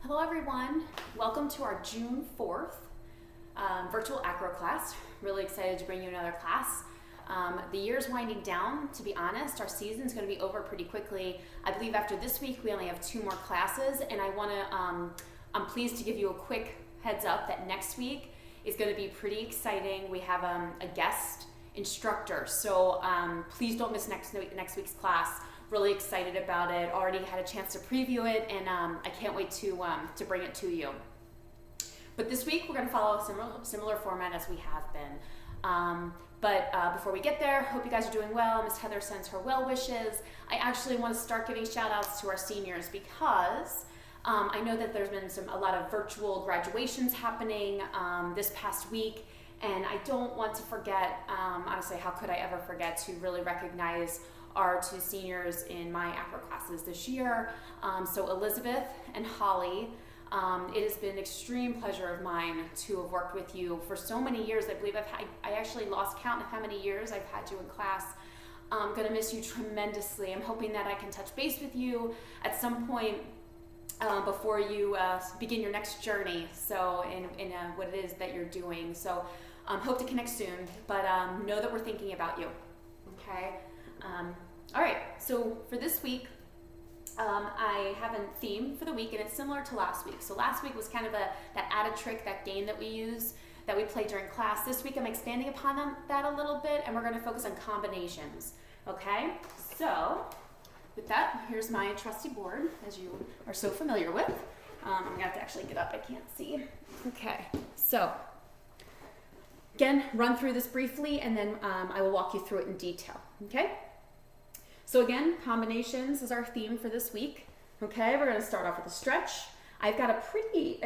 Hello everyone, welcome to our June 4th virtual Acro class. Really excited to bring you another class. The year's winding down, to be honest. Our season's going to be over pretty quickly. I believe after this week we only have 2 more classes, and I'm pleased to give you a quick heads up that next week is going to be pretty exciting. We have a guest instructor, so please don't miss next week's class. Really excited about it. Already had a chance to preview it, and I can't wait to bring it to you. But this week we're going to follow a similar format as we have been. But before we get there, hope you guys are doing well. Miss Heather sends her well wishes. I actually want to start giving shout outs to our seniors because I know that there's been a lot of virtual graduations happening this past week, and I don't want to forget, honestly, how could I ever forget to really recognize our 2 seniors in my Acro classes this year. So Elizabeth and Holly, it has been an extreme pleasure of mine to have worked with you for so many years. I believe I actually lost count of how many years I've had you in class. I'm gonna miss you tremendously. I'm hoping that I can touch base with you at some point before you begin your next journey. So in what it is that you're doing. So hope to connect soon, but know that we're thinking about you, okay? All right, so for this week, I have a theme for the week, and it's similar to last week. So last week was kind of that added trick, that game that we play during class. This week I'm expanding upon that a little bit, and we're going to focus on combinations, okay? So with that, here's my trusty board, as you are so familiar with. I'm going to have to actually get up, I can't see. Okay, so again, run through this briefly, and then I will walk you through it in detail, okay? So again, combinations is our theme for this week. Okay, we're going to start off with a stretch. I've got a pretty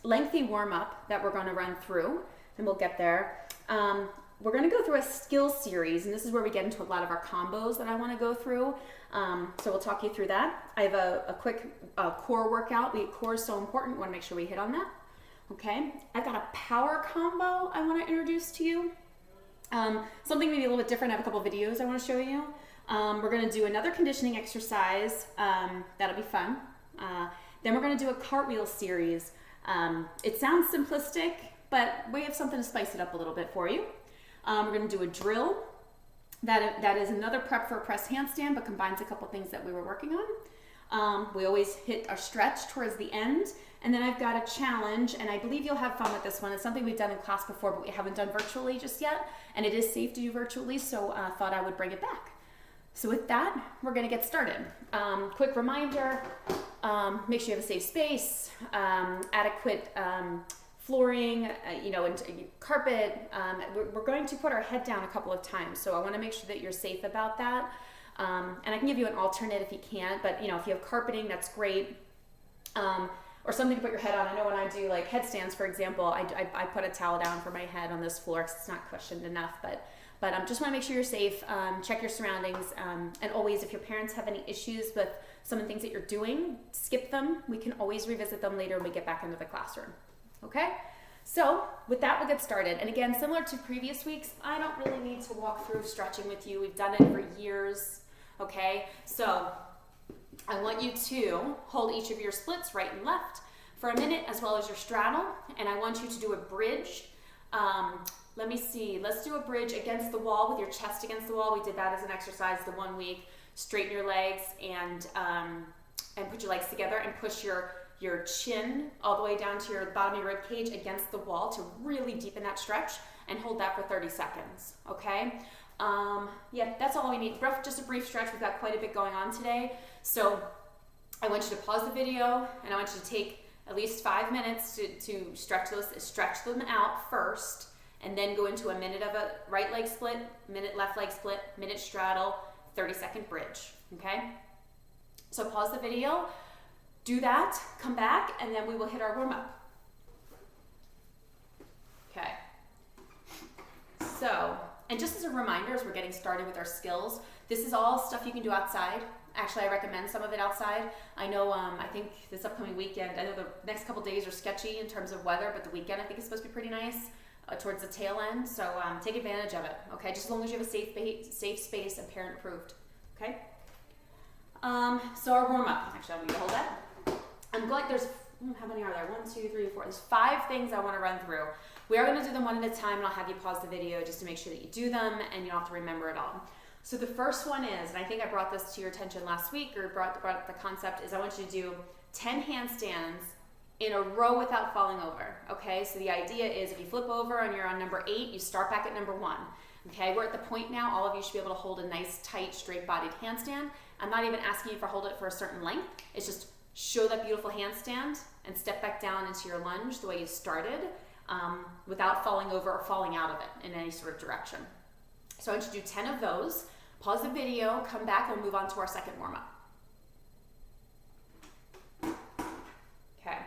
lengthy warm-up that we're going to run through, and we'll get there. We're going to go through a skill series, and this is where we get into a lot of our combos that I want to go through. So we'll talk you through that. I have a quick core workout. Core is so important. We want to make sure we hit on that. Okay, I've got a power combo I want to introduce to you. Something maybe a little bit different. I have a couple videos I want to show you. We're going to do another conditioning exercise. That'll be fun. Then we're going to do a cartwheel series. It sounds simplistic, but we have something to spice it up a little bit for you. We're going to do a drill. That is another prep for a press handstand, but combines a couple things that we were working on. We always hit our stretch towards the end. And then I've got a challenge, and I believe you'll have fun with this one. It's something we've done in class before, but we haven't done virtually just yet. And it is safe to do virtually, so I thought I would bring it back. So with that, we're going to get started. Quick reminder, make sure you have a safe space, adequate flooring, and carpet. We're going to put our head down a couple of times, so I want to make sure that you're safe about that. And I can give you an alternate if you can't, but if you have carpeting, that's great. Or something to put your head on. I know when I do like headstands, for example, I put a towel down for my head on this floor because it's not cushioned enough, but just want to make sure you're safe, check your surroundings, and always, if your parents have any issues with some of the things that you're doing, skip them. We can always revisit them later when we get back into the classroom, okay? So with that, we'll get started. And again, similar to previous weeks, I don't really need to walk through stretching with you. We've done it for years, okay? So I want you to hold each of your splits right and left for a minute, as well as your straddle, and I want you to do a bridge. Let me see, let's do a bridge against the wall with your chest against the wall. We did that as an exercise the one week. Straighten your legs and put your legs together and push your chin all the way down to your bottom of your rib cage against the wall to really deepen that stretch, and hold that for 30 seconds, okay? Yeah, that's all we need. Just a brief stretch. We've got quite a bit going on today. So I want you to pause the video, and I want you to take at least 5 minutes to stretch them out first, and then go into a minute of a right leg split, minute left leg split, minute straddle, 30-second bridge, okay? So pause the video, do that, come back, and then we will hit our warm-up. Okay. So, and just as a reminder, as we're getting started with our skills, this is all stuff you can do outside. Actually, I recommend some of it outside. I know, I think this upcoming weekend, I know the next couple days are sketchy in terms of weather, but the weekend I think is supposed to be pretty nice towards the tail end. So take advantage of it, okay? Just as long as you have a safe space and parent approved, okay? So our warm up, actually I'm gonna hold that. I'm going, how many are there? 1, 2, 3, 4. There's 5 things I want to run through. We are going to do them one at a time, and I'll have you pause the video just to make sure that you do them and you don't have to remember it all. So the first one is, and I think I brought this to your attention last week, or brought the concept, is I want you to do 10 handstands in a row without falling over, okay? So the idea is if you flip over and you're on number 8, you start back at number 1, okay? We're at the point now, all of you should be able to hold a nice, tight, straight-bodied handstand. I'm not even asking you to hold it for a certain length. It's just show that beautiful handstand and step back down into your lunge the way you started without falling over or falling out of it in any sort of direction. So I want you to do 10 of those. Pause the video, come back, and we'll move on to our second warm-up. Okay.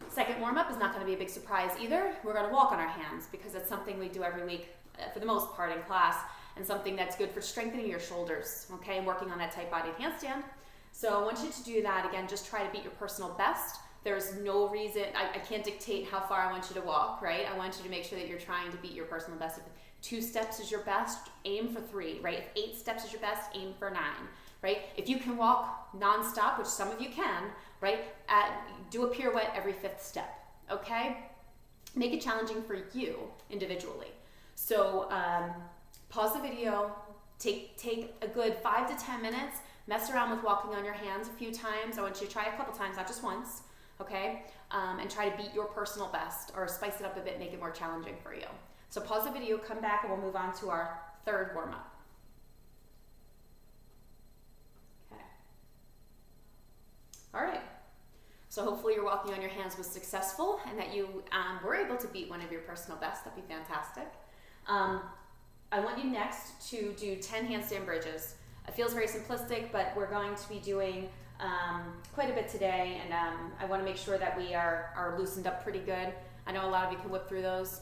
Second warm-up is not going to be a big surprise either. We're going to walk on our hands because it's something we do every week for the most part in class, and something that's good for strengthening your shoulders, okay, and working on that tight-bodied handstand. So I want you to do that. Again, just try to beat your personal best. There's no reason, I can't dictate how far I want you to walk, right? I want you to make sure that you're trying to beat your personal best. If 2 steps is your best, aim for 3, right? If 8 steps is your best, aim for 9, right? If you can walk nonstop, which some of you can, right? Do a pirouette every 5th step, okay? Make it challenging for you individually. So pause the video, take a good 5 to 10 minutes, mess around with walking on your hands a few times. I want you to try a couple times, not just once, okay? And try to beat your personal best or spice it up a bit, make it more challenging for you. So pause the video, come back, and we'll move on to our third warm-up. Okay. All right. So hopefully your walking on your hands was successful and that you were able to beat one of your personal bests. That'd be fantastic. I want you next to do 10 handstand bridges. It feels very simplistic, but we're going to be doing quite a bit today, and I want to make sure that we are loosened up pretty good. I know a lot of you can whip through those,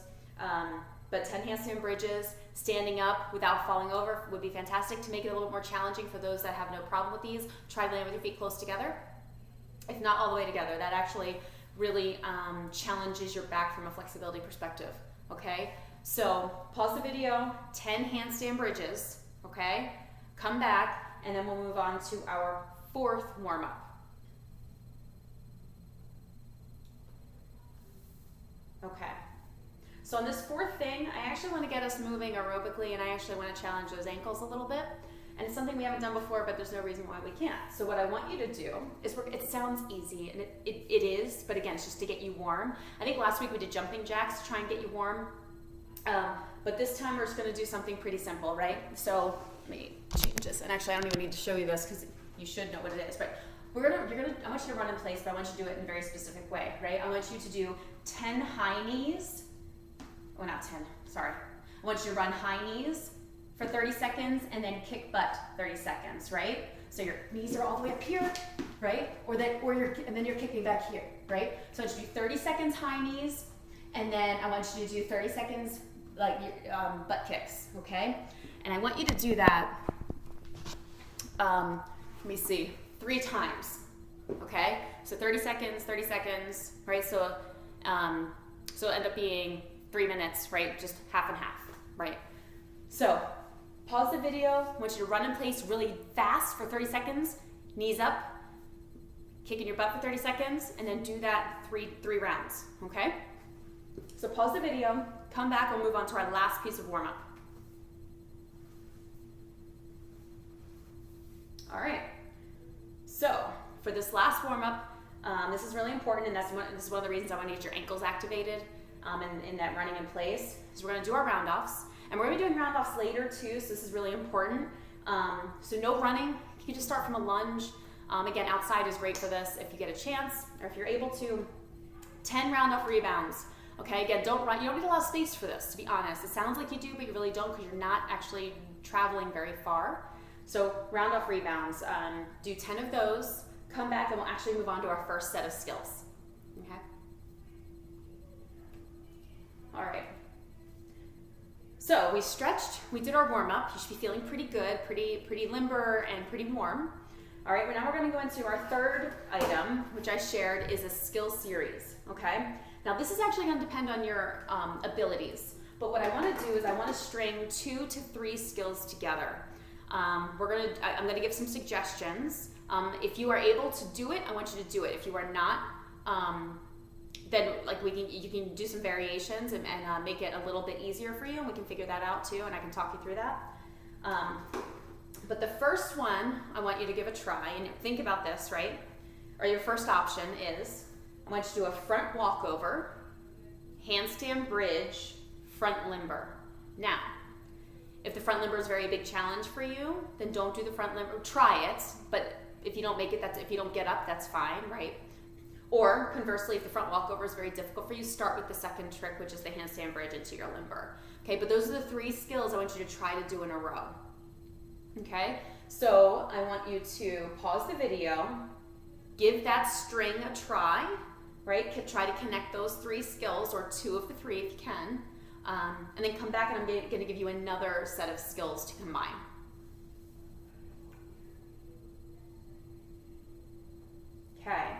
but 10 handstand bridges, standing up without falling over would be fantastic. To make it a little more challenging for those that have no problem with these, try laying with your feet close together. If not all the way together, that actually really challenges your back from a flexibility perspective, okay? So pause the video, 10 handstand bridges, okay? Come back, and then we'll move on to our fourth warm-up. Okay. So on this fourth thing, I actually want to get us moving aerobically, and I actually want to challenge those ankles a little bit. And it's something we haven't done before, but there's no reason why we can't. So what I want you to do is it sounds easy, and it is, but again, it's just to get you warm. I think last week we did jumping jacks to try and get you warm. But this time we're just going to do something pretty simple, right? So let me change this. And actually, I don't even need to show you this because you should know what it is. But I want you to run in place, but I want you to do it in a very specific way, right? I want you to do 10 high knees. Oh, not 10, sorry. I want you to run high knees for 30 seconds and then kick butt 30 seconds, right? So your knees are all the way up here, right? And then you're kicking back here, right? So I want you to do 30 seconds high knees, and then I want you to do 30 seconds like your butt kicks, okay? And I want you to do that, let me see, 3 times, okay? So 30 seconds, right? So it'll end up being 3 minutes, right? Just half and half, right? So pause the video. I want you to run in place really fast for 30 seconds, knees up, kicking your butt for 30 seconds, and then do that three rounds, okay? So pause the video, come back, we'll move on to our last piece of warm-up. All right, so for this last warm-up, this is really important, and this is one of the reasons I want to get your ankles activated in that running in place. So we're going to do our round-offs, and we're going to be doing round-offs later too, so this is really important. So no running, you can just start from a lunge. Again, outside is great for this if you get a chance, or if you're able to. 10 round-off rebounds. Okay, again, don't run. You don't need a lot of space for this, to be honest. It sounds like you do, but you really don't because you're not actually traveling very far. So round-off rebounds, do 10 of those, come back, and we'll actually move on to our first set of skills. Okay? All right. So we stretched, we did our warm-up. You should be feeling pretty good, pretty limber and pretty warm. All right, now we're gonna go into our third item, which I shared is a skill series, okay? Now this is actually gonna depend on your abilities, but what I wanna do is I wanna string 2 to 3 skills together. I'm gonna give some suggestions. If you are able to do it, I want you to do it. If you are not, then like you can do some variations and make it a little bit easier for you, and we can figure that out too, and I can talk you through that. But the first one I want you to give a try, and think about this, right? Or your first option is, I want you to do a front walkover, handstand bridge, front limber. Now, if the front limber is a very big challenge for you, then don't do the front limber. Try it, but if you don't make it, if you don't get up, that's fine, right? Or conversely, if the front walkover is very difficult for you, start with the second trick, which is the handstand bridge into your limber. Okay, but those are the 3 skills I want you to try to do in a row. Okay, so I want you to pause the video, give that string a try, right? Try to connect those 3 skills, or 2 of the 3 if you can, and then come back and I'm going to give you another set of skills to combine. Okay.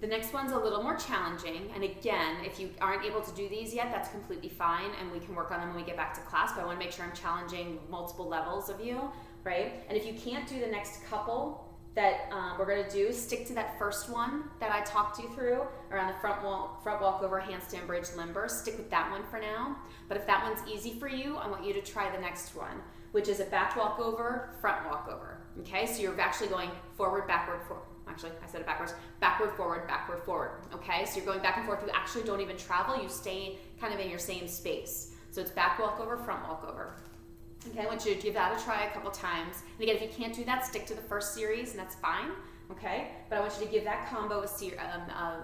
The next one's a little more challenging, and again, if you aren't able to do these yet, that's completely fine, and we can work on them when we get back to class, but I want to make sure I'm challenging multiple levels of you, right? And if you can't do the next couple that we're going to do, stick to that first one that I talked you through around the front walkover, handstand bridge, limber. Stick with that one for now, but if that one's easy for you, I want you to try the next one, which is a back walkover, front walkover. Okay, so you're actually going forward, backward, forward. Actually, I said it backwards. Backward, forward, backward, forward. Okay, so you're going back and forth. You actually don't even travel. You stay kind of in your same space. So it's back walkover, front walkover. Okay, I want you to give that a try a couple times. And again, if you can't do that, stick to the first series, and that's fine. Okay, but I want you to give that combo a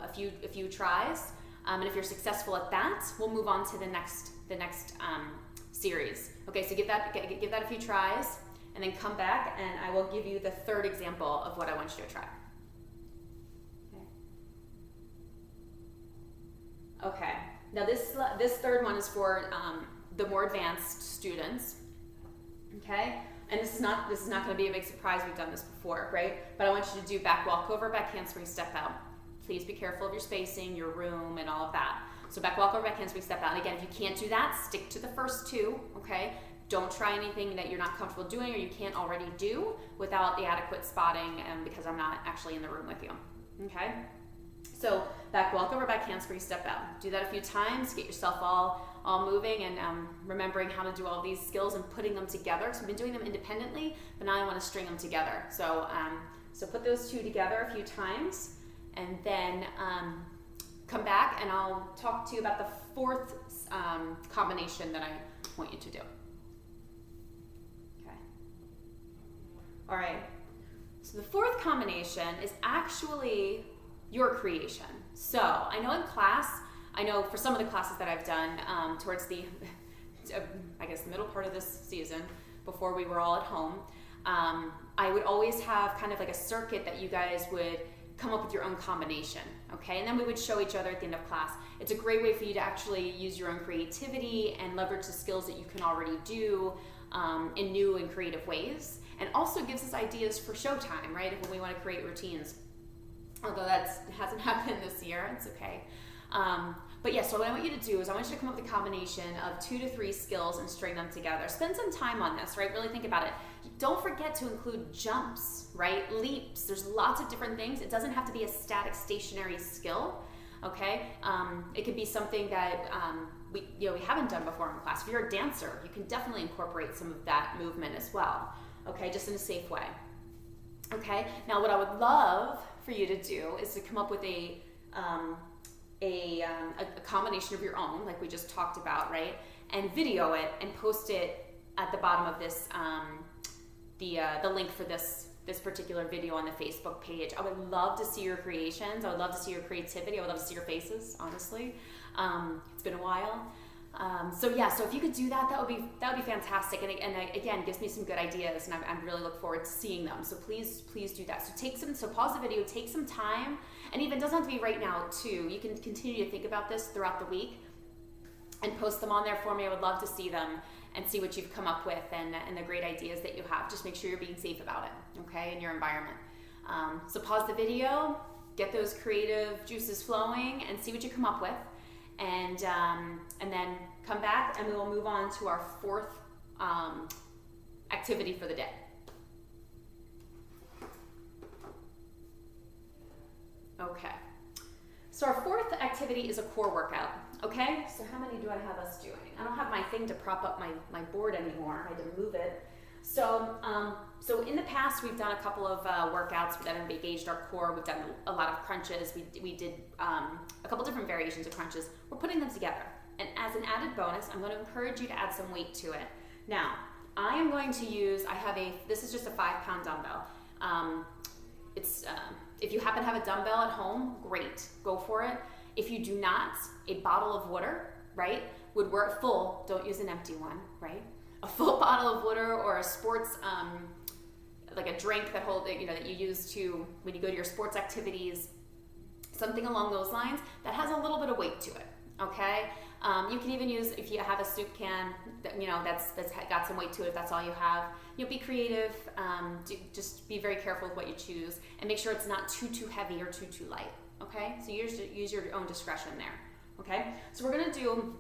few tries. And if you're successful at that, we'll move on to the next series. Okay, so give that a few tries, and then come back, and I will give you the third example of what I want you to try. Okay, now this third one is for the more advanced students. Okay, and this is not going to be a big surprise. We've done this before, right? But I want you to do back walkover, back handspring, step out. Please be careful of your spacing, your room, and all of that. So back walkover, back handspring, step out. And again, if you can't do that, stick to the first 2. Okay, don't try anything that you're not comfortable doing or you can't already do without the adequate spotting, because I'm not actually in the room with you. Okay. So back walkover, back handspring, step out. Do that a few times, get yourself all moving, and remembering how to do all these skills and putting them together. So we've been doing them independently, but now I want to string them together. So put those 2 together a few times, and then come back and I'll talk to you about the 4th combination that I want you to do. Okay. All right. So the 4th combination is actually your creation. So I know in class, for some of the classes that I've done towards the, I guess, the middle part of this season, before we were all at home, I would always have kind of like a circuit that you guys would come up with your own combination, okay? And then we would show each other at the end of class. It's a great way for you to actually use your own creativity and leverage the skills that you can already do in new and creative ways. And also gives us ideas for showtime, right? When we want to create routines. Although that hasn't happened this year, it's okay. But yeah, so what I want you to do is I want you to come up with a combination of 2 to 3 skills and string them together. Spend some time on this, right? Really think about it. Don't forget to include jumps, right? Leaps. There's lots of different things. It doesn't have to be a static, stationary skill, okay? It could be something that we haven't done before in class. If you're a dancer, you can definitely incorporate some of that movement as well, okay? Just in a safe way. Okay, now what I would love for you to do is to come up with a combination of your own, like we just talked about, right? And video it and post it at the bottom of this, the link for this particular video on the Facebook page. I would love to see your creations. I would love to see your creativity. I would love to see your faces, honestly. It's been a while. So if you could do that, that would be fantastic. And again, gives me some good ideas, and I really look forward to seeing them. So please do that. So pause the video, take some time, and even doesn't have to be right now too. You can continue to think about this throughout the week and post them on there for me. I would love to see them and see what you've come up with and the great ideas that you have. Just make sure you're being safe about it, okay, in your environment. So pause the video, get those creative juices flowing, and see what you come up with. And then come back and we will move on to our 4th activity for the day. Okay, So our fourth activity is a core workout, okay? So how many do I have us doing? I don't have my thing to prop up my board anymore. I had to move it. So, so in the past, we've done a couple of workouts that have engaged our core. We've done a lot of crunches. We did a couple different variations of crunches. We're putting them together. And as an added bonus, I'm going to encourage you to add some weight to it. Now, I am going to use, this is just a 5-pound dumbbell. If you happen to have a dumbbell at home, great, go for it. If you do not, a bottle of water, right, would work full. Don't use an empty one, right? A full bottle of water or a sports, like a drink that that you use to, when you go to your sports activities, something along those lines that has a little bit of weight to it, okay? You can even use, if you have a soup can, that's got some weight to it, if that's all you have. Be creative, just be very careful with what you choose, and make sure it's not too heavy or too light, okay? So use your own discretion there, okay? So we're gonna do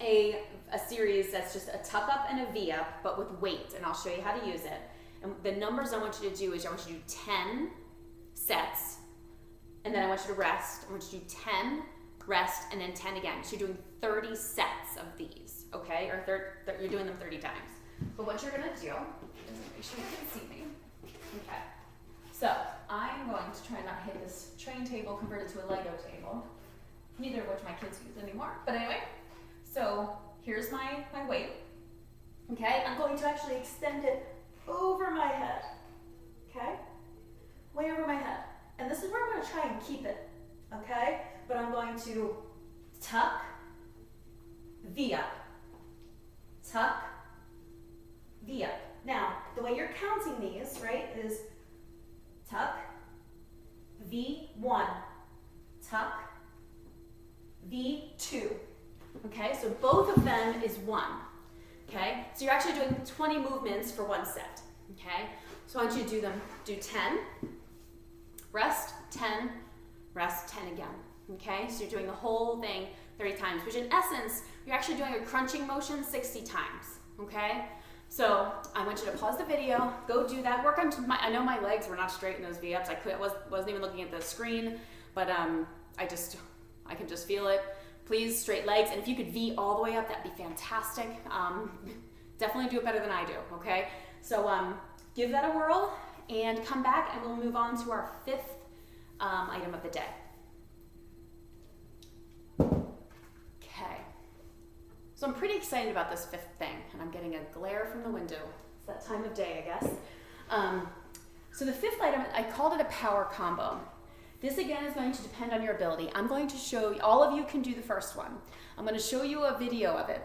a series that's just a tuck up and a V up, but with weight, and I'll show you how to use it. And the numbers I want you to do is I want you to do 10 sets, and then I want you to rest. I want you to do 10, rest, and then 10 again. So you're doing 30 sets of these, okay? Or you're doing them 30 times. But what you're gonna do is make sure you can see me. Okay. So I'm going to try not to hit this train table converted to a Lego table, neither of which my kids use anymore. But anyway, so here's my weight. Okay, I'm going to actually extend it over my head. Okay? Way over my head. And this is where I'm gonna try and keep it. Okay? But I'm going to tuck, V up, tuck, V up. Now, the way you're counting these, right, is tuck, V1, tuck, V2. Okay, so both of them is 1. Okay, so you're actually doing 20 movements for one set. Okay, so I want you to do 10, rest, 10, rest, 10 again. Okay, so you're doing the whole thing 30 times, which in essence, you're actually doing a crunching motion 60 times. Okay, so I want you to pause the video, go do that, work on I know my legs were not straight in those V-ups. Wasn't even looking at the screen, but I can just feel it. Please, straight legs, and if you could V all the way up, that'd be fantastic. Definitely do it better than I do, okay? So give that a whirl, and come back, and we'll move on to our 5th item of the day. Okay. So I'm pretty excited about this 5th thing, and I'm getting a glare from the window. It's that time of day, I guess. So the 5th item, I called it a power combo. This again is going to depend on your ability. I'm going to show you, all of you can do the first one. I'm going to show you a video of it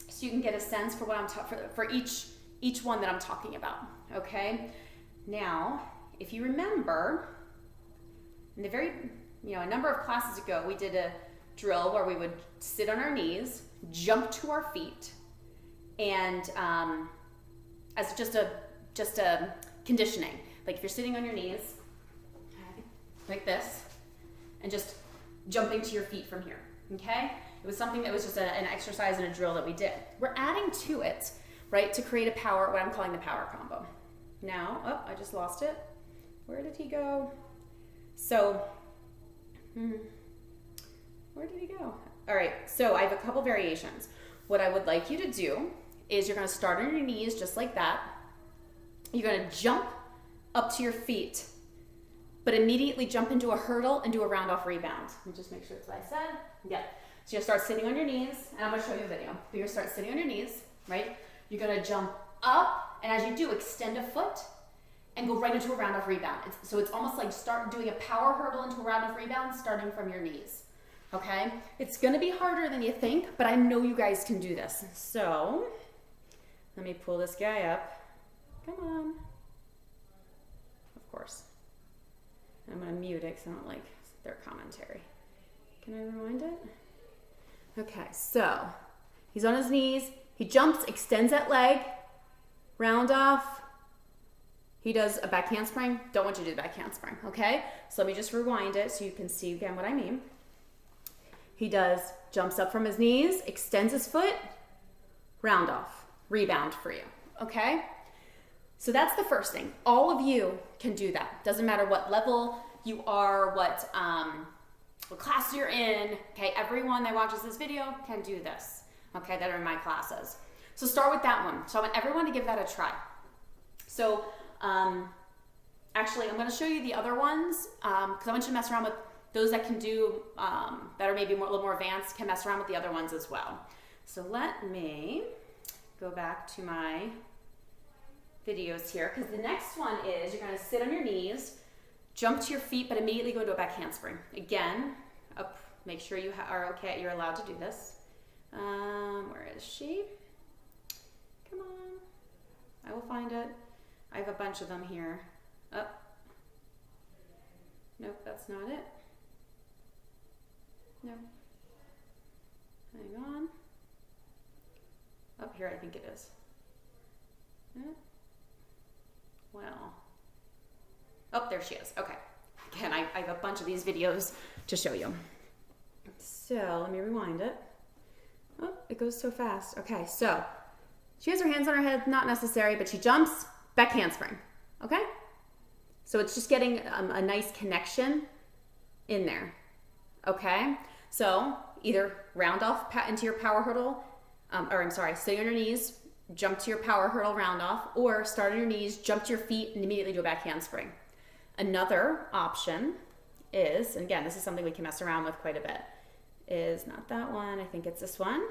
so you can get a sense for what I'm for each one that I'm talking about, okay? Now, if you remember, in the a number of classes ago, we did a drill where we would sit on our knees, jump to our feet, and as just a conditioning. Like if you're sitting on your knees, like this, and just jumping to your feet from here, okay? It was something that was just an exercise and a drill that we did. We're adding to it, right, to create what I'm calling the power combo. Now, I just lost it. Where did he go? So, where did he go? All right, so I have a couple variations. What I would like you to do is you're gonna start on your knees just like that. You're gonna jump up to your feet, but immediately jump into a hurdle and do a round off rebound. Let me just make sure it's what I said. Yeah. So you'll start sitting on your knees, and I'm gonna show you a video. But you'll start sitting on your knees, right? You're gonna jump up, and as you do, extend a foot and go right into a round off rebound. So it's almost like start doing a power hurdle into a round off rebound starting from your knees, okay? It's gonna be harder than you think, but I know you guys can do this. So let me pull this guy up. Come on. Of course. I'm going to mute it because I don't like their commentary. Can I rewind it? Okay, so he's on his knees. He jumps, extends that leg, round off. He does a back handspring. Don't want you to do the back handspring, okay? So let me just rewind it so you can see again what I mean. He jumps up from his knees, extends his foot, round off, rebound for you, okay? So that's the first thing. All of you can do that. Doesn't matter what level you are, what class you're in. Okay, everyone that watches this video can do this, okay, that are in my classes. So start with that one. So I want everyone to give that a try. So actually, I'm going to show you the other ones because I want you to mess around with those that can do, that are maybe a little more advanced, can mess around with the other ones as well. So let me go back to my videos here, because the next one is you're going to sit on your knees, jump to your feet, but immediately go into a back handspring. Again, up, make sure you are okay, you're allowed to do this. Where is she? Come on. I will find it. I have a bunch of them here. Oh. Nope, that's not it. No. Hang on. Up here, I think it is. Well. Oh, there she is. Okay. Again, I have a bunch of these videos to show you. So let me rewind it. Oh, it goes so fast. Okay, so she has her hands on her head, not necessary, but she jumps, back handspring. Okay? So it's just getting a nice connection in there. Okay? So either round off into your power hurdle, stay on your knees, jump to your power hurdle round off, or start on your knees, jump to your feet, and immediately do a back handspring. Another option is, and again, this is something we can mess around with quite a bit, is not that one, I think it's this one.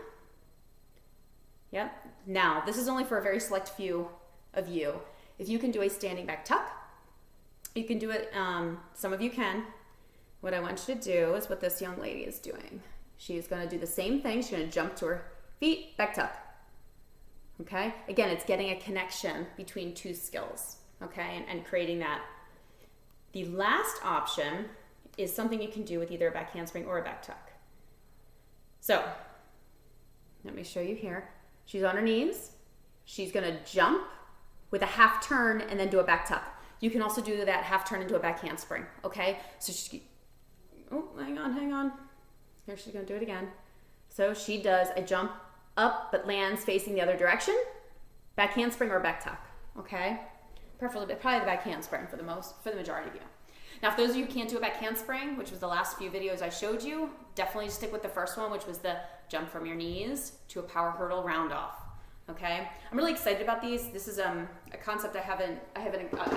Yep. Now, this is only for a very select few of you. If you can do a standing back tuck, you can do it, some of you can. What I want you to do is what this young lady is doing. She's going to do the same thing. She's going to jump to her feet, back tuck. Okay? Again, it's getting a connection between two skills, okay, and creating that. The last option is something you can do with either a back handspring or a back tuck. So, let me show you here. She's on her knees. She's going to jump with a half turn and then do a back tuck. You can also do that half turn into a back handspring, okay? So she, oh, hang on. Here, she's going to do it again. So she does a jump up but lands facing the other direction, back handspring or back tuck, okay? Preferably, probably the back handspring for the majority of you. Now, for those of you who can't do a back handspring, which was the last few videos I showed you, definitely stick with the first one, which was the jump from your knees to a power hurdle round off. Okay, I'm really excited about these. This is a concept I haven't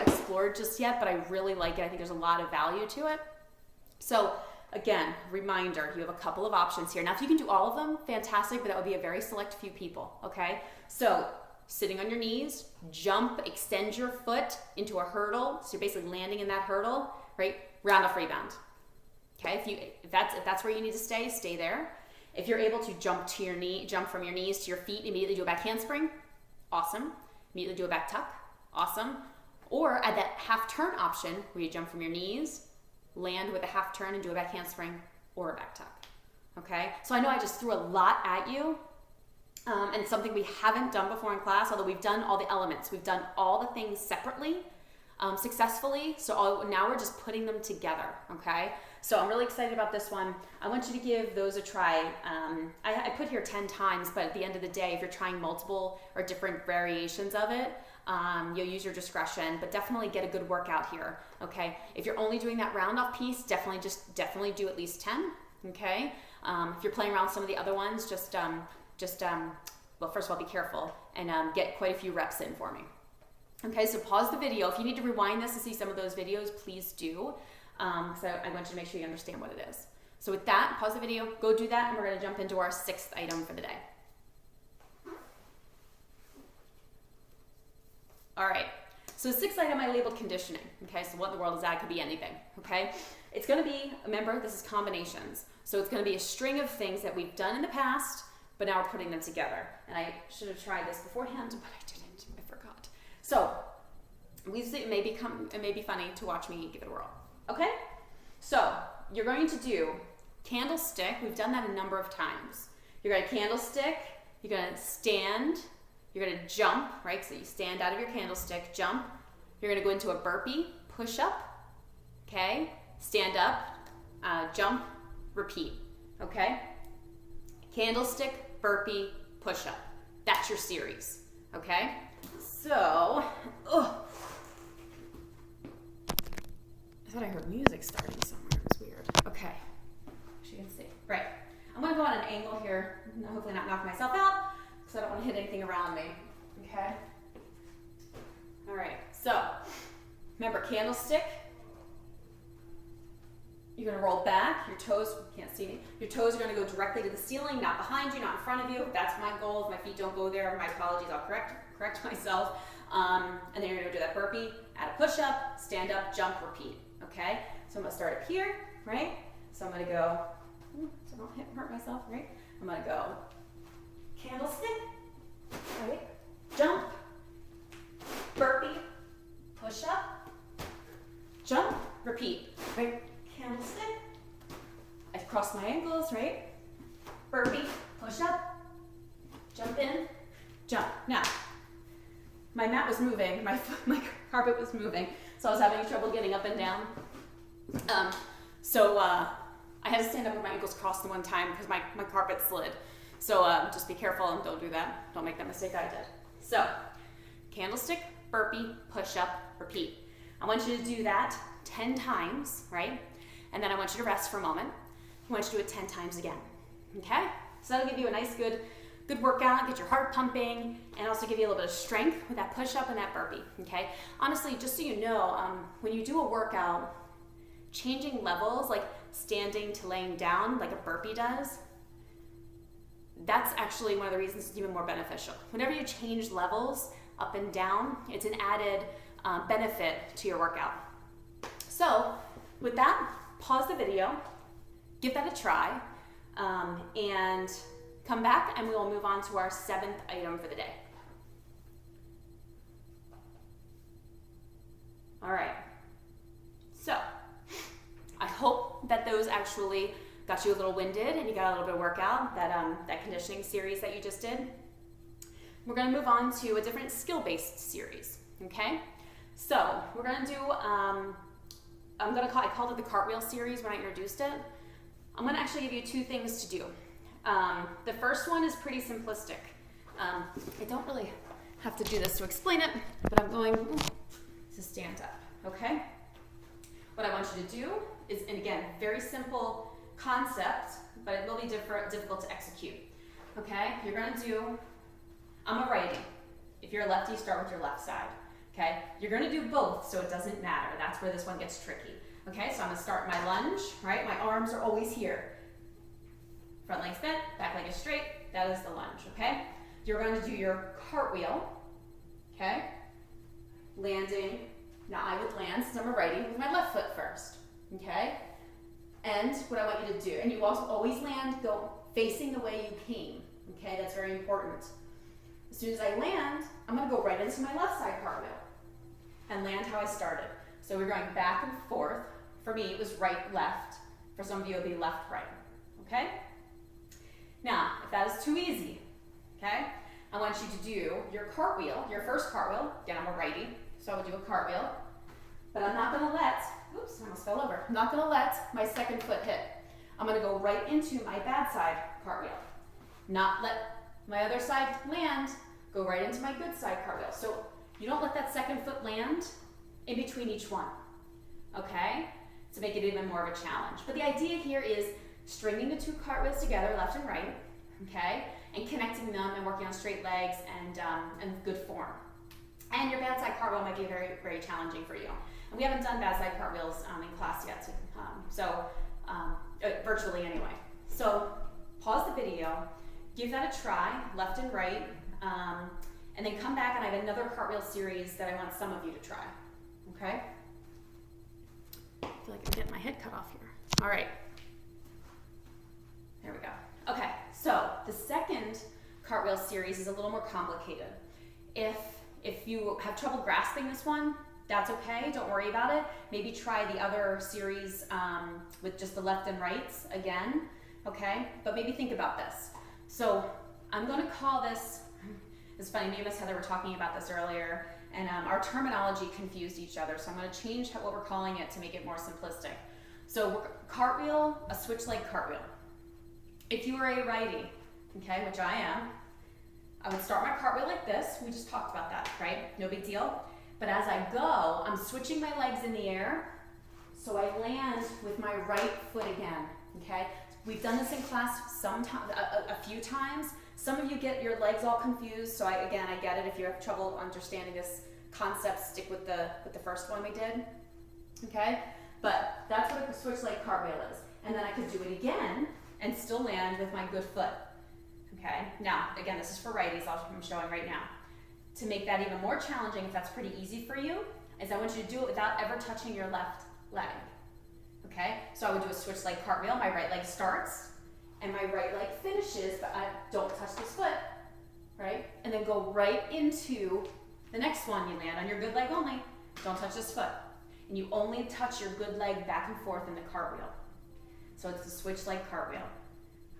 explored just yet, but I really like it. I think there's a lot of value to it. So again, reminder, you have a couple of options here. Now, if you can do all of them, fantastic, but that would be a very select few people. Okay, so sitting on your knees, jump, extend your foot into a hurdle. So you're basically landing in that hurdle, right? Round off rebound. Okay, if that's where you need to stay there. If you're able to jump from your knees to your feet, immediately do a back handspring, awesome. Immediately do a back tuck, awesome. Or add that half turn option where you jump from your knees, land with a half turn and do a back handspring or a back tuck. Okay, so I know I just threw a lot at you, and something we haven't done before in class, although we've done all the elements, we've done all the things separately, successfully. So now we're just putting them together. Okay. So I'm really excited about this one. I want you to give those a try. I put here 10 times, but at the end of the day, if you're trying multiple or different variations of it, you'll use your discretion, but definitely get a good workout here, okay? If you're only doing that round off piece, definitely do at least 10, okay? If you're playing around with some of the other ones, well, first of all, be careful and get quite a few reps in for me. Okay, so pause the video. If you need to rewind this to see some of those videos, please do. So I want you to make sure you understand what it is. So with that, pause the video, go do that, and we're going to jump into our 6th item for the day. All right, so the 6th item I labeled conditioning. Okay, so what in the world is that? It could be anything, okay? It's going to be, remember, this is combinations. So it's going to be a string of things that we've done in the past, but now we're putting them together. And I should have tried this beforehand, but I didn't. I forgot. So it may be funny to watch me give it a whirl. Okay, so you're going to do candlestick. We've done that a number of times. You're going to candlestick, you're going to stand, you're going to jump, right? So you stand out of your candlestick, jump. You're going to go into a burpee, push up, okay? Stand up, jump, repeat, okay? Candlestick, burpee, push up. That's your series, okay? So, I thought I heard music starting somewhere. It was weird. Okay. candlestick, you're gonna roll back, your toes, you can't see me, your toes are gonna go directly to the ceiling, not behind you, not in front of you. That's my goal. If my feet don't go there, my apologies, I'll correct myself. And then you're gonna do that burpee, add a push-up, stand up, jump, repeat, okay? So I'm gonna start up here, right? So I'm gonna go, so I don't hurt myself, right? I'm gonna go candlestick, right? Jump, burpee, push-up, jump, repeat, right? Candlestick, I cross my ankles, right? Burpee, push up, jump in, jump. Now, my mat was moving, my carpet was moving, so I was having trouble getting up and down. I had to stand up with my ankles crossed the one time because my carpet slid. So just be careful and don't do that. Don't make that mistake I did. So, candlestick, burpee, push up, repeat. I want you to do that 10 times, right? And then I want you to rest for a moment. I want you to do it 10 times again, okay? So that'll give you a nice, good workout, get your heart pumping, and also give you a little bit of strength with that push-up and that burpee, okay? Honestly, just so you know, when you do a workout, changing levels, like standing to laying down, like a burpee does, that's actually one of the reasons it's even more beneficial. Whenever you change levels up and down, it's an added benefit to your workout. So with that, pause the video, give that a try, and come back and we will move on to our 7th item for the day. All right, so I hope that those actually got you a little winded and you got a little bit of workout, that conditioning series that you just did. We're gonna move on to a different skill-based series, okay? So we're gonna do, I called it the cartwheel series when I introduced it. I'm gonna actually give you 2 things to do. The first one is pretty simplistic. I don't really have to do this to explain it, but I'm going to stand up, okay? What I want you to do is, and again, very simple concept, but it will be difficult to execute, okay? You're gonna do, I'm a righty. If you're a lefty, start with your left side, okay? You're gonna do both, so it doesn't matter. That's where this one gets tricky, okay? So I'm gonna start my lunge, right? My arms are always here. Front leg's bent, back leg is straight. That is the lunge, okay? You're going to do your cartwheel, okay? Landing. Now I would land, since I'm a righty, with my left foot first, okay? And what I want you to do, and you also always land, go facing the way you came, okay? That's very important. As soon as I land, I'm gonna go right into my left side cartwheel and land how I started. So we're going back and forth. For me, it was right, left. For some of you, it would be left, right, okay? Now, if that is too easy, okay, I want you to do your cartwheel, your first cartwheel. Again, I'm a righty, so I would do a cartwheel. But I'm not gonna let, oops, I almost fell over. I'm not gonna let my second foot hit. I'm gonna go right into my bad side cartwheel. Not let my other side land, go right into my good side cartwheel. So you don't let that second foot land in between each one, okay? To make it even more of a challenge. But the idea here is stringing the 2 cartwheels together, left and right, okay? And connecting them and working on straight legs and good form. And your bad side cartwheel might be very, very challenging for you. And we haven't done bad side cartwheels in class yet, virtually anyway. So pause the video, give that a try, left and right, and then come back and I have another cartwheel series that I want some of you to try, okay? I feel like I'm getting my head cut off here. All right. There we go. Okay, so the second cartwheel series is a little more complicated. If you have trouble grasping this one, that's okay, don't worry about it. Maybe try the other series with just the left and rights again, okay? But maybe think about this. So I'm gonna call this, it's funny, me and Miss Heather were talking about this earlier, and our terminology confused each other, so I'm gonna change what we're calling it to make it more simplistic. So cartwheel, a switch leg cartwheel. If you were a righty, okay, which I am, I would start my cartwheel like this. We just talked about that, right? No big deal. But as I go, I'm switching my legs in the air, so I land with my right foot again, okay? We've done this in class a few times. Some of you get your legs all confused, so I get it if you have trouble understanding this concepts, stick with the first one we did, okay? But that's what a switch leg cartwheel is. And then I could do it again and still land with my good foot, okay? Now, again, this is for righties, I'm showing right now. To make that even more challenging, if that's pretty easy for you, is I want you to do it without ever touching your left leg, okay? So I would do a switch leg cartwheel, my right leg starts, and my right leg finishes, but I don't touch this foot, right? And then go right into the next one. You land on your good leg only, don't touch this foot. And you only touch your good leg back and forth in the cartwheel. So it's the switch leg cartwheel,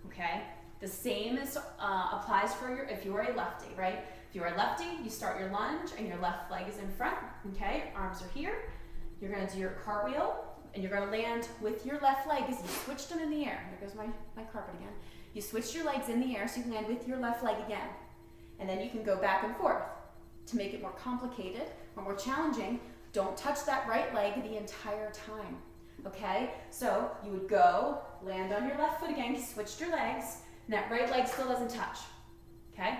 okay? The same applies for if you are a lefty, right? If you are a lefty, you start your lunge and your left leg is in front, okay? Arms are here. You're gonna do your cartwheel and you're gonna land with your left leg as you switched them in the air. There goes my carpet again. You switched your legs in the air so you can land with your left leg again. And then you can go back and forth. To make it more complicated or more challenging, don't touch that right leg the entire time, okay? So you would go, land on your left foot again, you switched your legs, and that right leg still doesn't touch, okay?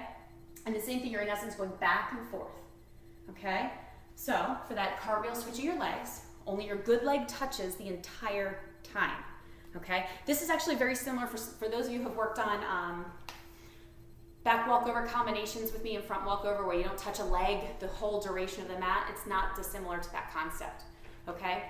And the same thing, you're in essence going back and forth, okay? So for that cartwheel, switching your legs, only your good leg touches the entire time, okay? This is actually very similar for those of you who have worked on back walkover combinations with me and front walkover where you don't touch a leg the whole duration of the mat. It's not dissimilar to that concept, okay?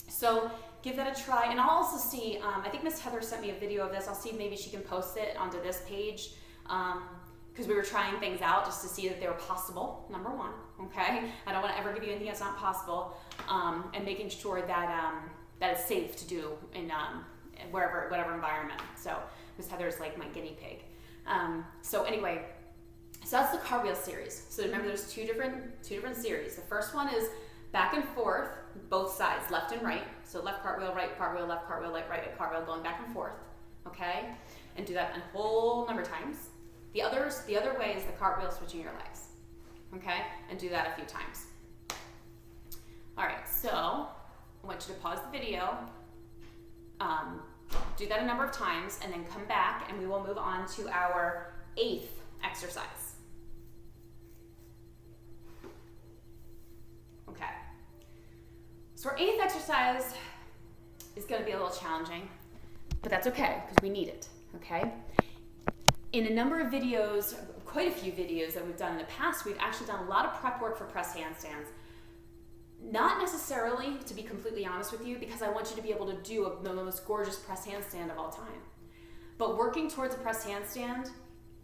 So give that a try. And I'll also see, I think Miss Heather sent me a video of this. I'll see if maybe she can post it onto this page because we were trying things out just to see that they were possible, number one, okay? I don't want to ever give you anything that's not possible, and making sure that that it's safe to do in whatever environment. So Miss Heather is like my guinea pig. So anyway, so that's the cartwheel series. So remember there's two different series. The first one is back and forth, both sides, left and right. So left cartwheel, right cartwheel, left cartwheel, right cartwheel, going back and forth, okay? And do that a whole number of times. The other way is the cartwheel switching your legs, okay? And do that a few times. All right, so I want you to pause the video, do that a number of times, and then come back and we will move on to our 8th exercise. Okay. So our 8th exercise is going to be a little challenging, but that's okay because we need it, okay? In a number of videos, quite a few videos that we've done in the past, we've actually done a lot of prep work for press handstands. Not necessarily, to be completely honest with you, because I want you to be able to do the most gorgeous press handstand of all time. But working towards a press handstand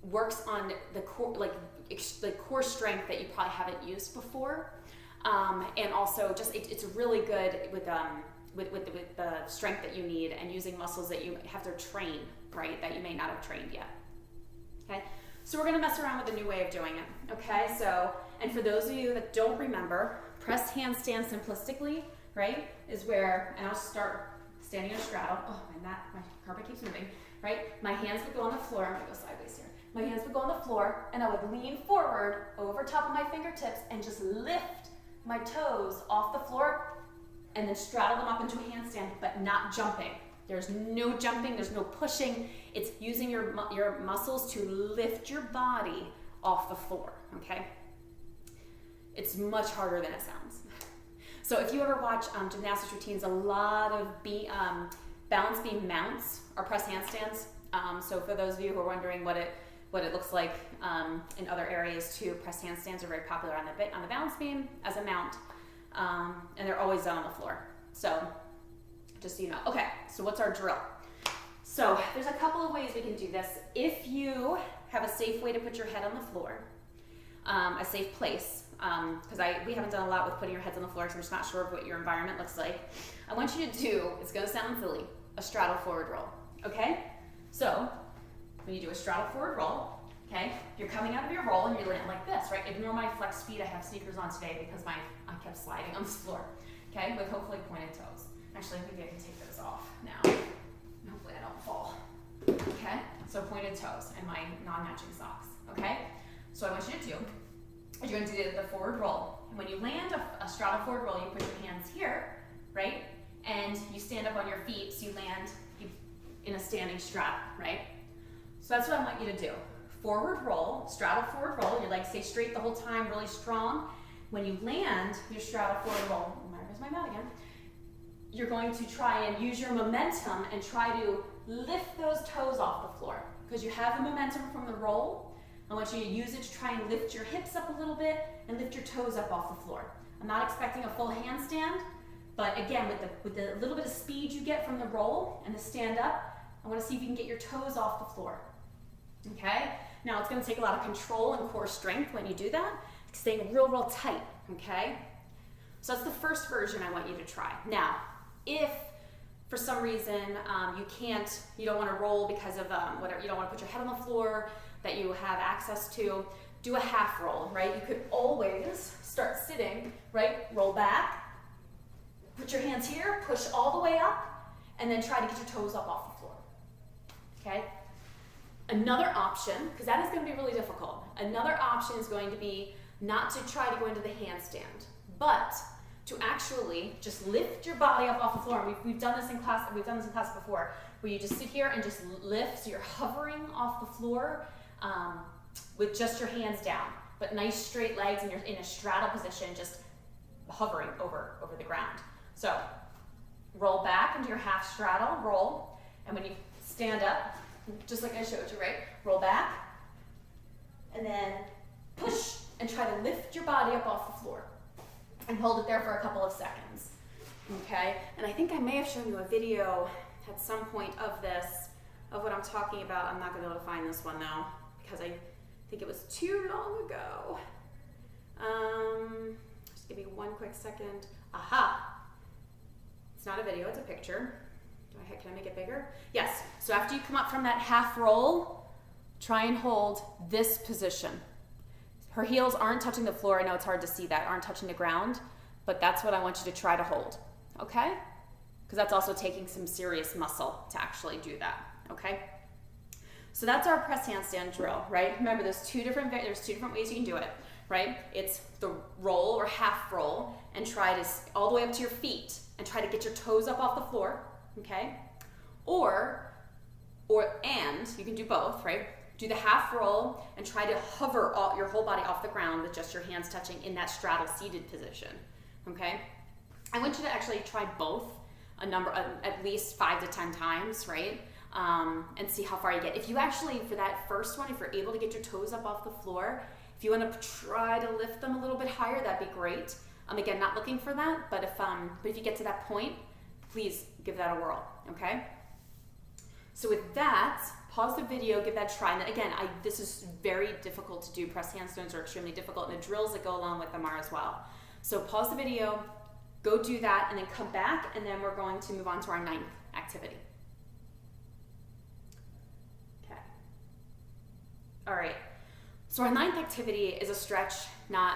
works on the core, like core strength that you probably haven't used before, and also just it's really good with the strength that you need and using muscles that you have to train, right? That you may not have trained yet. Okay, so we're gonna mess around with a new way of doing it. Okay, so and for those of you that don't remember. Press handstand simplistically, right, is where, and I'll start standing in a straddle. Oh, my carpet keeps moving, right? My hands would go on the floor. I'm gonna go sideways here. My hands would go on the floor, and I would lean forward over top of my fingertips and just lift my toes off the floor and then straddle them up into a handstand, but not jumping. There's no jumping, there's no pushing. It's using your muscles to lift your body off the floor, okay? It's much harder than it sounds. So if you ever watch gymnastics routines, a lot of balance beam mounts are press handstands. So for those of you who are wondering what it looks like in other areas too, press handstands are very popular on the balance beam as a mount, and they're always done on the floor. So just so you know. Okay, so what's our drill? So there's a couple of ways we can do this. If you have a safe way to put your head on the floor, a safe place, because we haven't done a lot with putting your heads on the floor, so I'm just not sure of what your environment looks like. I want you to do, it's going to sound silly, a straddle forward roll, okay? So when you do a straddle forward roll, okay, you're coming out of your roll and you land like this, right? Ignore my flexed feet. I have sneakers on today because I kept sliding on the floor, okay, with hopefully pointed toes. Actually, maybe I can take those off now. Hopefully I don't fall, okay? So pointed toes and my non-matching socks, okay? So I want you to do, you're going to do the forward roll. And when you land a straddle forward roll, you put your hands here, right? And you stand up on your feet, so you land in a standing straddle, right? So that's what I want you to do. Forward roll, straddle forward roll, your legs stay straight the whole time, really strong. When you land your straddle forward roll, there's my mat again, you're going to try and use your momentum and try to lift those toes off the floor. Because you have the momentum from the roll, I want you to use it to try and lift your hips up a little bit and lift your toes up off the floor. I'm not expecting a full handstand, but again, with the little bit of speed you get from the roll and the stand up, I want to see if you can get your toes off the floor. Okay? Now it's going to take a lot of control and core strength when you do that, staying real, real tight. Okay? So that's the first version I want you to try. Now, if for some reason you don't want to roll because of whatever, you don't want to put your head on the floor that you have access to, do a half roll, right? You could always start sitting, right? Roll back, put your hands here, push all the way up, and then try to get your toes up off the floor. Okay? Another option, because that is going to be really difficult, another option is going to be not to try to go into the handstand, but to actually just lift your body up off the floor. We've done this in class. We've done this in class before, where you just sit here and just lift. So you're hovering off the floor with just your hands down, but nice straight legs, and you're in a straddle position, just hovering over the ground. So roll back into your half straddle, roll, and when you stand up, just like I showed you, right? Roll back, and then push and try to lift your body up off the floor. And hold it there for a couple of seconds, okay? And I think I may have shown you a video at some point of this, of what I'm talking about. I'm not gonna be able to find this one though, because I think it was too long ago. Just give me one quick second. Aha! It's not a video, it's a picture. Can I make it bigger? Yes, so after you come up from that half roll, try and hold this position. Her heels aren't touching the floor. I know it's hard to see that, aren't touching the ground, but that's what I want you to try to hold, okay? Because that's also taking some serious muscle to actually do that, okay? So that's our press handstand drill, right? Remember, there's two different ways you can do it, right? It's the roll or half roll, and try to all the way up to your feet and try to get your toes up off the floor, okay? And you can do both, right? Do the half roll and try to hover your whole body off the ground with just your hands touching in that straddle seated position, okay? I want you to actually try both at least 5 to 10 times, right? And see how far you get. If you actually, for that first one, if you're able to get your toes up off the floor, if you want to try to lift them a little bit higher, that'd be great. Again, not looking for that, but if you get to that point, please give that a whirl, okay? So with that, pause the video, give that a try. And again, this is very difficult to do. Press handstands are extremely difficult, and the drills that go along with them are as well. So pause the video, go do that, and then come back, and then we're going to move on to our 9th activity. Okay. All right. So our 9th activity is a stretch.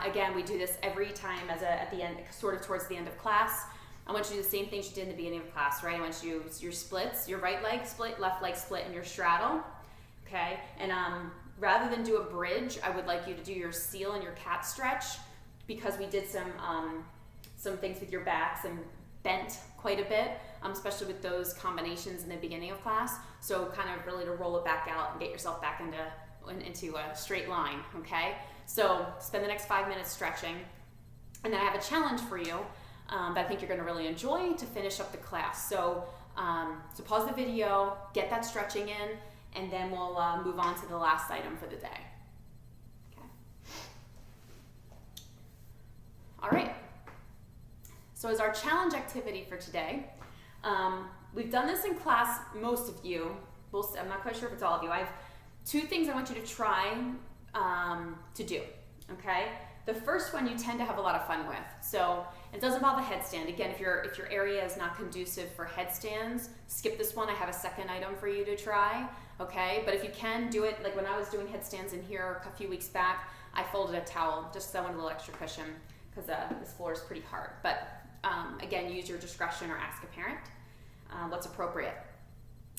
Again, we do this every time at the end, sort of towards the end of class. I want you to do the same things you did in the beginning of class, right? I want you to use your splits, your right leg split, left leg split, and your straddle, okay? And rather than do a bridge, I would like you to do your seal and your cat stretch, because we did some things with your backs and bent quite a bit, especially with those combinations in the beginning of class. So kind of really to roll it back out and get yourself back into a straight line, okay? So spend the next 5 minutes stretching, and then I have a challenge for you that I think you're going to really enjoy to finish up the class. So pause the video, get that stretching in, and then we'll move on to the last item for the day. Okay. All right. So as our challenge activity for today, we've done this in class, most of you. I'm not quite sure if it's all of you. I have 2 things I want you to try to do, okay? The first one you tend to have a lot of fun with. So it does involve a headstand. Again, if your area is not conducive for headstands, skip this one. I have a second item for you to try, okay? But if you can do it, like when I was doing headstands in here a few weeks back, I folded a towel just so I wanted a little extra cushion, because this floor is pretty hard. But again, use your discretion or ask a parent what's appropriate.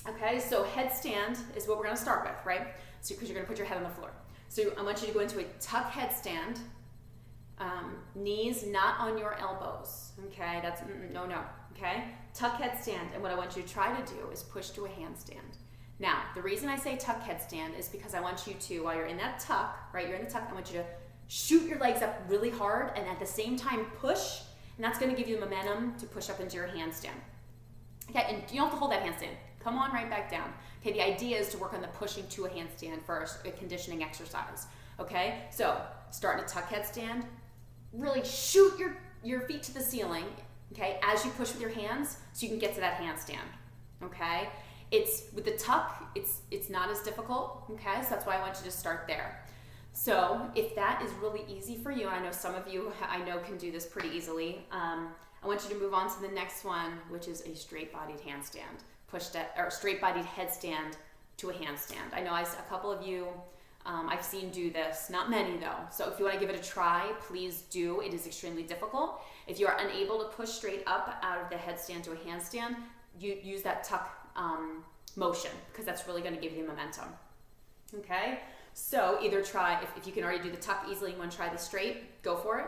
Okay, so headstand is what we're going to start with, right? So because you're going to put your head on the floor. So I want you to go into a tuck headstand, knees not on your elbows, okay? That's no, okay? Tuck headstand, and what I want you to try to do is push to a handstand. Now, the reason I say tuck headstand is because I want you to, while you're in that tuck, right, you're in the tuck, I want you to shoot your legs up really hard and at the same time push, and that's gonna give you the momentum to push up into your handstand. Okay, and you don't have to hold that handstand. Come on right back down. Okay, the idea is to work on the pushing to a handstand first, a conditioning exercise. Okay, so start in a tuck headstand, really shoot your feet to the ceiling, okay, as you push with your hands so you can get to that handstand. Okay, it's with the tuck, it's not as difficult, okay, so that's why I want you to start there. So if that is really easy for you, and I know some of you I know can do this pretty easily, I want you to move on to the next one, which is a straight-bodied handstand, or straight-bodied headstand to a handstand. I know a couple of you I've seen do this, not many though. So if you want to give it a try, please do. It is extremely difficult. If you are unable to push straight up out of the headstand to a handstand, you use that tuck motion because that's really going to give you momentum. Okay, so either try, if you can already do the tuck easily, you want to try the straight, go for it.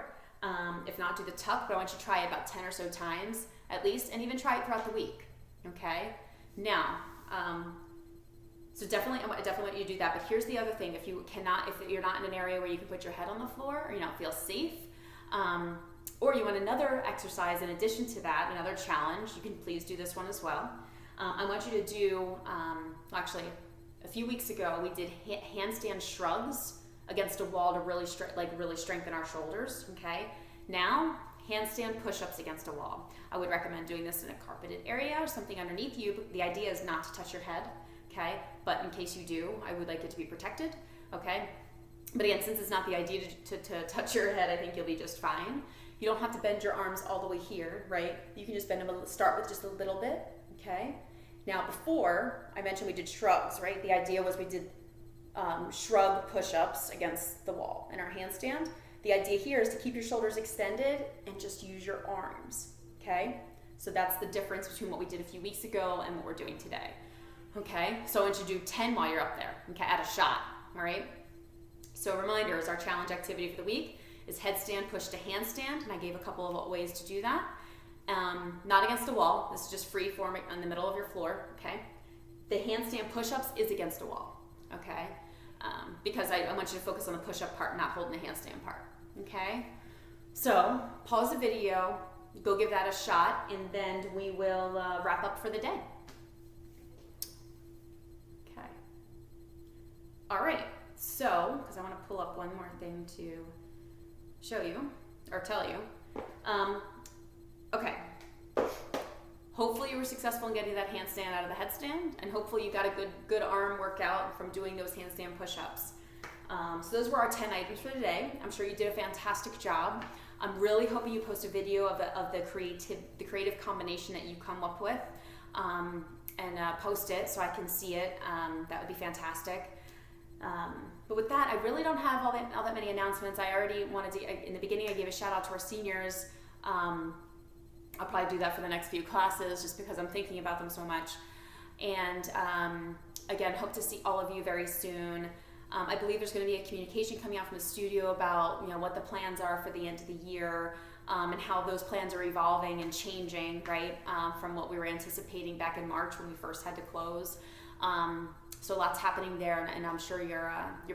If not, do the tuck, but I want you to try it about 10 or so times at least, and even try it throughout the week. Okay, now, so definitely want you to do that. But here's the other thing: if you're not in an area where you can put your head on the floor, or you don't feel safe, or you want another exercise in addition to that, another challenge, you can please do this one as well. I want you to do, actually, a few weeks ago we did handstand shrugs against a wall to really strengthen our shoulders. Okay, now handstand push-ups against a wall. I would recommend doing this in a carpeted area or something underneath you. But the idea is not to touch your head. Okay, but in case you do, I would like it to be protected. Okay, but again, since it's not the idea to touch your head, I think you'll be just fine. You don't have to bend your arms all the way here, right? You can just bend them, start with just a little bit. Okay, now before I mentioned we did shrugs, right? The idea was we did shrug push-ups against the wall in our handstand. The idea here is to keep your shoulders extended and just use your arms. Okay, so that's the difference between what we did a few weeks ago and what we're doing today. Okay, so I want you to do 10 while you're up there, okay, at a shot, all right? So reminders, our challenge activity for the week is headstand push to handstand, and I gave a couple of ways to do that. Not against a wall, this is just free form in the middle of your floor, okay? The handstand push-ups is against a wall, okay? Because I want you to focus on the push-up part, not holding the handstand part, okay? So pause the video, go give that a shot, and then we will wrap up for the day. All right, so, because I want to pull up one more thing to show you, or tell you. Okay, hopefully you were successful in getting that handstand out of the headstand, and hopefully you got a good arm workout from doing those handstand push-ups. So those were our 10 items for today. I'm sure you did a fantastic job. I'm really hoping you post a video of the creative combination that you come up with, and post it so I can see it. That would be fantastic. But with that, I really don't have all that many announcements. I already wanted to, in the beginning I gave a shout out to our seniors. I'll probably do that for the next few classes just because I'm thinking about them so much. And again, hope to see all of you very soon. I believe there's going to be a communication coming out from the studio about what the plans are for the end of the year, and how those plans are evolving and changing, right, from what we were anticipating back in March when we first had to close. So lots happening there, and I'm sure your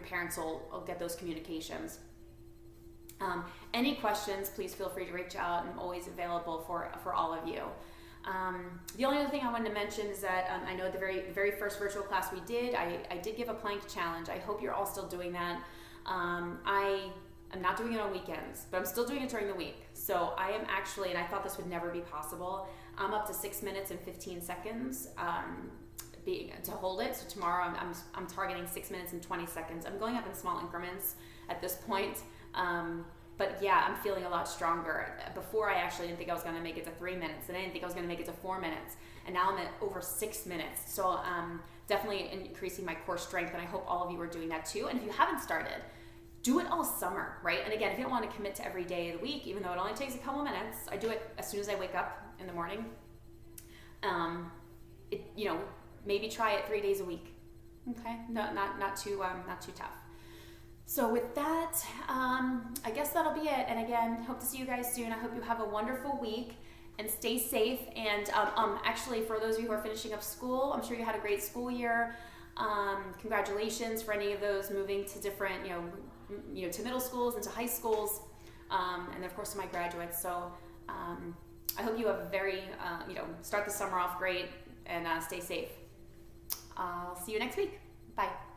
parents will get those communications. Any questions, please feel free to reach out. I'm always available for all of you. The only other thing I wanted to mention is that I know the very first virtual class we did, I did give a plank challenge. I hope you're all still doing that. I am not doing it on weekends, but I'm still doing it during the week. So I am actually, and I thought this would never be possible, I'm up to 6 minutes and 15 seconds to hold it. So tomorrow I'm targeting 6 minutes and 20 seconds. I'm going up in small increments at this point. But yeah, I'm feeling a lot stronger. Before I actually didn't think I was going to make it to 3 minutes, and I didn't think I was going to make it to 4 minutes. And now I'm at over 6 minutes. So definitely increasing my core strength, and I hope all of you are doing that too. And if you haven't started, do it all summer, right? And again, if you don't want to commit to every day of the week, even though it only takes a couple minutes, I do it as soon as I wake up in the morning. Maybe try it 3 days a week. Okay, no, not too tough. So with that, I guess that'll be it. And again, hope to see you guys soon. I hope you have a wonderful week and stay safe. And actually, for those of you who are finishing up school, I'm sure you had a great school year. Congratulations for any of those moving to different, to middle schools and to high schools, and then of course to my graduates. So I hope you have a very, start the summer off great and stay safe. I'll see you next week. Bye.